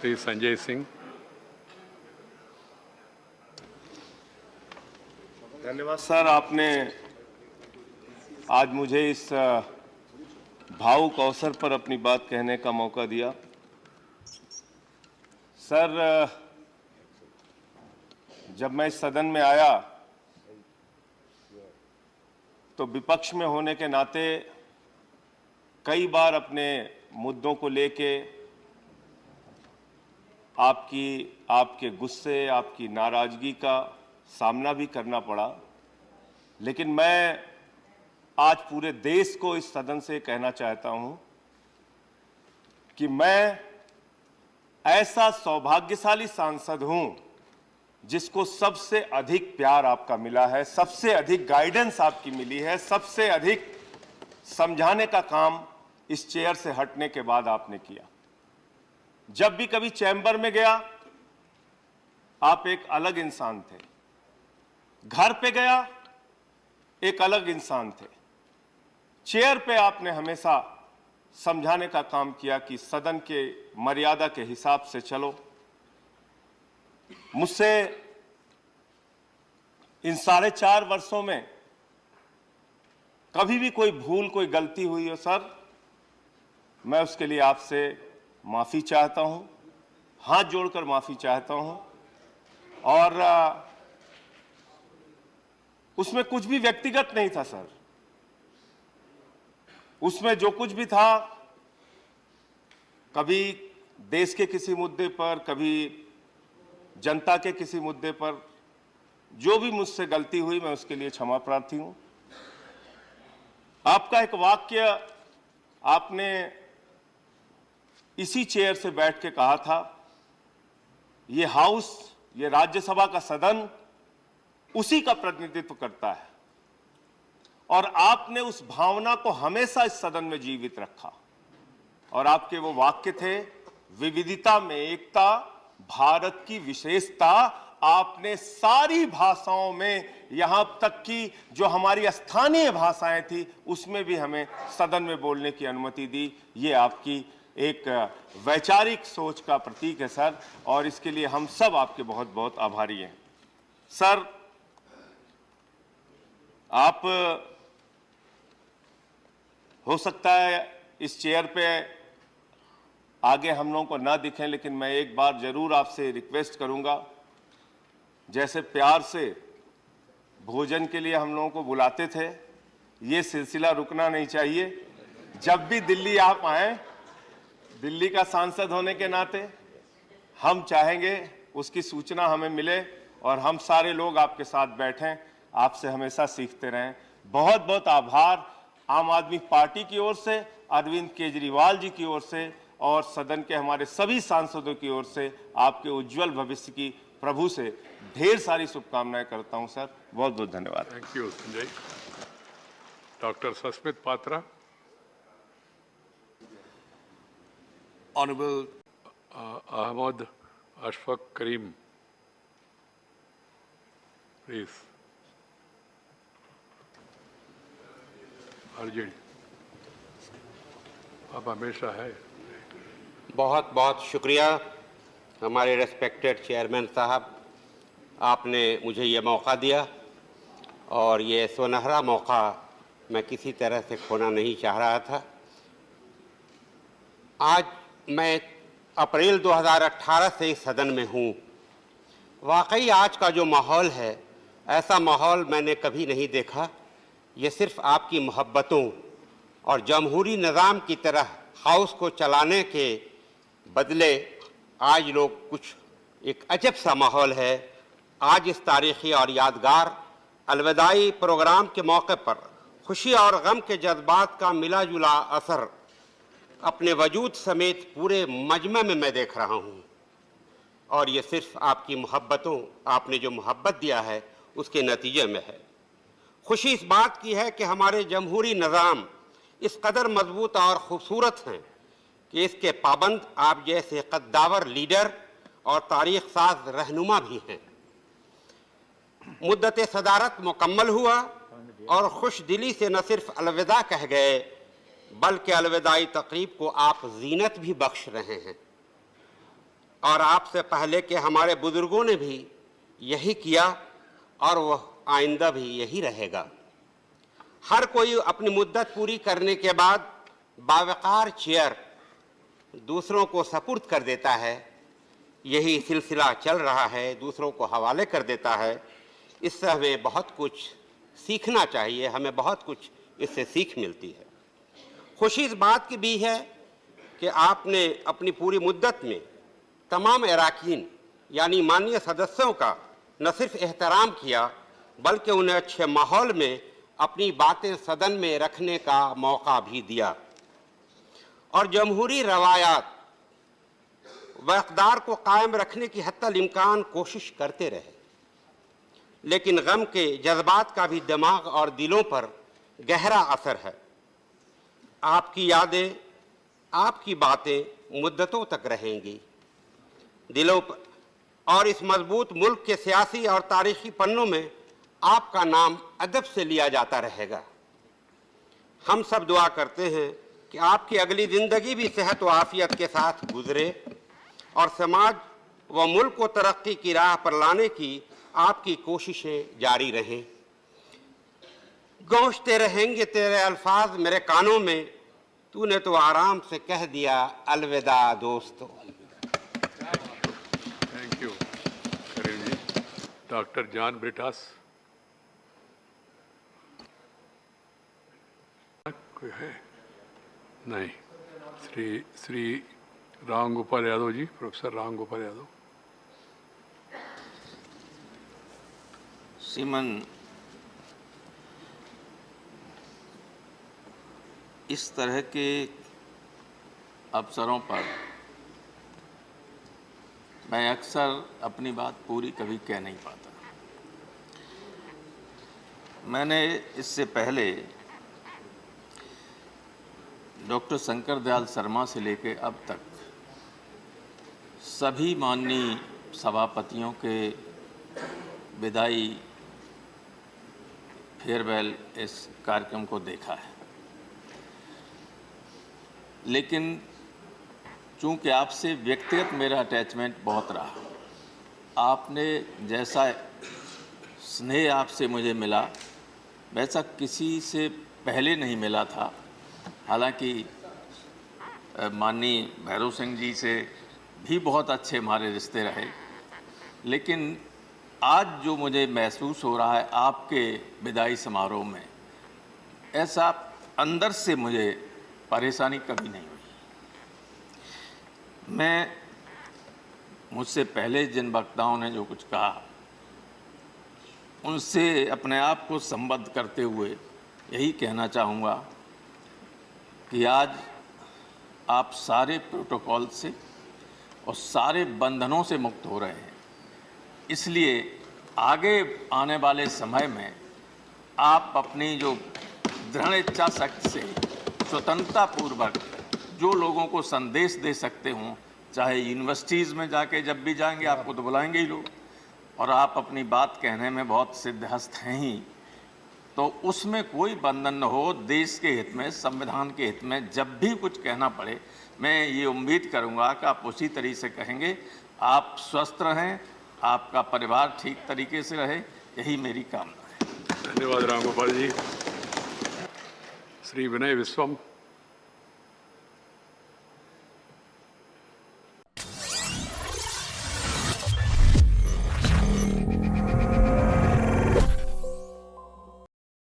श्री संजय सिंह। धन्यवाद सर, आपने आज मुझे इस भावुक अवसर पर अपनी बात कहने का मौका दिया। सर, जब मैं इस सदन में आया तो विपक्ष में होने के नाते कई बार अपने मुद्दों को लेके आपके गुस्से, आपकी नाराजगी का सामना भी करना पड़ा, लेकिन मैं आज पूरे देश को इस सदन से कहना चाहता हूं कि मैं ऐसा सौभाग्यशाली सांसद हूं जिसको सबसे अधिक प्यार आपका मिला है, सबसे अधिक गाइडेंस आपकी मिली है, सबसे अधिक समझाने का काम इस चेयर से हटने के बाद आपने किया। जब भी कभी चैम्बर में गया आप एक अलग इंसान थे, घर पे गया एक अलग इंसान थे, चेयर पे आपने हमेशा समझाने का काम किया कि सदन के मर्यादा के हिसाब से चलो। मुझसे इन 4.5 वर्षों में कभी भी कोई भूल, कोई गलती हुई हो सर, मैं उसके लिए आपसे माफी चाहता हूं, हाथ जोड़कर माफी चाहता हूं। और उसमें कुछ भी व्यक्तिगत नहीं था सर, उसमें जो कुछ भी था, कभी देश के किसी मुद्दे पर, कभी जनता के किसी मुद्दे पर, जो भी मुझसे गलती हुई मैं उसके लिए क्षमा प्रार्थी हूं। आपका एक वाक्य आपने इसी चेयर से बैठ के कहा था, ये हाउस, ये राज्यसभा का सदन उसी का प्रतिनिधित्व करता है, और आपने उस भावना को हमेशा इस सदन में जीवित रखा। और आपके वो वाक्य थे, विविधता में एकता, भारत की विशेषता। आपने सारी भाषाओं में, यहां तक कि जो हमारी स्थानीय भाषाएं थी उसमें भी हमें सदन में बोलने की अनुमति दी। ये आपकी एक वैचारिक सोच का प्रतीक है सर, और इसके लिए हम सब आपके बहुत बहुत आभारी हैं। सर, आप हो सकता है इस चेयर पे आगे हम लोगों को ना दिखें, लेकिन मैं एक बार जरूर आपसे रिक्वेस्ट करूंगा, जैसे प्यार से भोजन के लिए हम लोगों को बुलाते थे, ये सिलसिला रुकना नहीं चाहिए। जब भी दिल्ली आप आए, दिल्ली का सांसद होने के नाते हम चाहेंगे उसकी सूचना हमें मिले और हम सारे लोग आपके साथ बैठें, आपसे हमेशा सीखते रहें। बहुत बहुत आभार आम आदमी पार्टी की ओर से, अरविंद केजरीवाल जी की ओर से, और सदन के हमारे सभी सांसदों की ओर से आपके उज्जवल भविष्य की प्रभु से ढेर सारी शुभकामनाएं करता हूं सर। बहुत बहुत धन्यवाद। Thank you Sanjay. Doctor Sasmit Patra. Honorable Ahmad Ashfaq Karim, please. Arjun, आप हमेशा है। बहुत बहुत शुक्रिया हमारे रेस्पेक्टेड चेयरमैन साहब, आपने मुझे ये मौका दिया, और ये सुनहरा मौका मैं किसी तरह से खोना नहीं चाह रहा था। आज मैं अप्रैल 2018 से इस सदन में हूँ। वाकई आज का जो माहौल है, ऐसा माहौल मैंने कभी नहीं देखा। ये सिर्फ आपकी मोहब्बतों और जमहूरी निज़ाम की तरह हाउस को चलाने के बदले आज लोग कुछ एक अजब सा माहौल है। आज इस तारीख़ी और यादगार अलविदाई प्रोग्राम के मौके पर खुशी और गम के जज्बात का मिला जुला असर अपने वजूद समेत पूरे मजमे में मैं देख रहा हूँ, और ये सिर्फ आपकी मोहब्बतों, आपने जो मोहब्बत दिया है उसके नतीजे में है। खुशी इस बात की है कि हमारे जमहूरी निज़ाम इस कदर मजबूत और ख़ूबसूरत हैं कि इसके पाबंद आप जैसे कद्दावर लीडर और तारीख़ साज रहनुमा भी हैं। मुद्दत सदारत मुकम्मल हुआ और खुश दिली से न सिर्फ अलविदा कह गए, बल्कि अलविदाई तकरीब को आप जीनत भी बख्श रहे हैं। और आपसे पहले के हमारे बुजुर्गों ने भी यही किया और वह आइंदा भी यही रहेगा। हर कोई अपनी मुद्दत पूरी करने के बाद बावकार चेयर दूसरों को सपुर्द कर देता है। यही सिलसिला चल रहा है, दूसरों को हवाले कर देता है। इससे हमें बहुत कुछ सीखना चाहिए, हमें बहुत कुछ इससे सीख मिलती है। खुशी इस बात की भी है कि आपने अपनी पूरी मुद्दत में तमाम अरकान यानी माननीय सदस्यों का न सिर्फ एहतराम किया बल्कि उन्हें अच्छे माहौल में अपनी बातें सदन में रखने का मौका भी दिया और जमहूरी रवायात व इक़्तिदार को कायम रखने की हत्तल इम्कान कोशिश करते रहे। लेकिन गम के जज्बात का भी दिमाग और दिलों पर गहरा असर है। आपकी यादें, आपकी बातें मुद्दतों तक रहेंगी दिलों पर, और इस मजबूत मुल्क के सियासी और तारीखी पन्नों में आपका नाम अदब से लिया जाता रहेगा। हम सब दुआ करते हैं कि आपकी अगली ज़िंदगी भी सेहत व आफियत के साथ गुजरे और समाज व मुल्क को तरक्की की राह पर लाने की आपकी कोशिशें जारी रहें। गूंजते रहेंगे तेरे अल्फाज मेरे कानों में, तूने तो आराम से कह दिया अलविदा दोस्तों। Thank you Karim ji. Doctor John Brittas कोई है? नहीं। श्री राम गोपाल यादव जी, प्रोफेसर राम गोपाल यादव। श्रीमान, इस तरह के अवसरों पर मैं अक्सर अपनी बात पूरी कभी कह नहीं पाता। मैंने इससे पहले डॉक्टर शंकर दयाल शर्मा से लेकर अब तक सभी माननीय सभापतियों के विदाई फेयरवेल इस कार्यक्रम को देखा है, लेकिन चूंकि आपसे व्यक्तिगत मेरा अटैचमेंट बहुत रहा, आपने जैसा स्नेह आपसे मुझे मिला वैसा किसी से पहले नहीं मिला था। हालांकि माननीय भैरव सिंह जी से भी बहुत अच्छे हमारे रिश्ते रहे, लेकिन आज जो मुझे महसूस हो रहा है आपके विदाई समारोह में, ऐसा अंदर से मुझे परेशानी कभी नहीं हुई। मैं मुझसे पहले जिन वक्ताओं ने जो कुछ कहा उनसे अपने आप को संबद्ध करते हुए यही कहना चाहूँगा कि आज आप सारे प्रोटोकॉल से और सारे बंधनों से मुक्त हो रहे हैं। इसलिए आगे आने वाले समय में आप अपनी जो दृढ़ इच्छा शक्ति से स्वतंत्रता पूर्वक जो लोगों को संदेश दे सकते हों, चाहे यूनिवर्सिटीज़ में जाके जब भी जाएंगे आपको तो बुलाएंगे ही लोग, और आप अपनी बात कहने में बहुत सिद्धहस्त हैं ही, तो उसमें कोई बंधन न हो। देश के हित में, संविधान के हित में जब भी कुछ कहना पड़े, मैं ये उम्मीद करूंगा कि आप उसी तरीके से कहेंगे। आप स्वस्थ रहें, आपका परिवार ठीक तरीके से रहे, यही मेरी कामना है। धन्यवाद राम गोपाल जी। श्री विनय विश्वम।